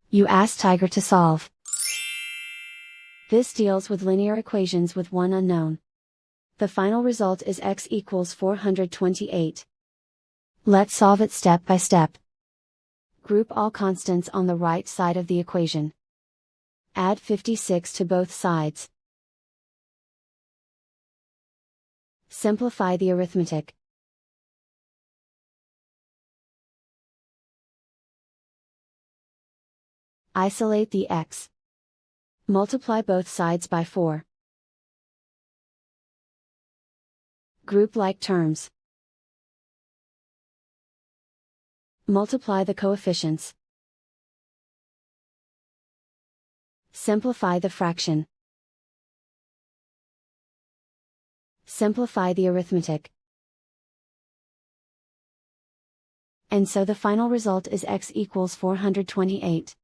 You ask Tiger to solve. This deals with linear equations with one unknown. The final result is x equals 428. Let's solve it step by step. Group all constants on the right side of the equation. Add 56 to both sides. Simplify the arithmetic. Isolate the x. Multiply both sides by 4. Group like terms. Multiply the coefficients. Simplify the fraction. Simplify the arithmetic. And so the final result is x equals 428.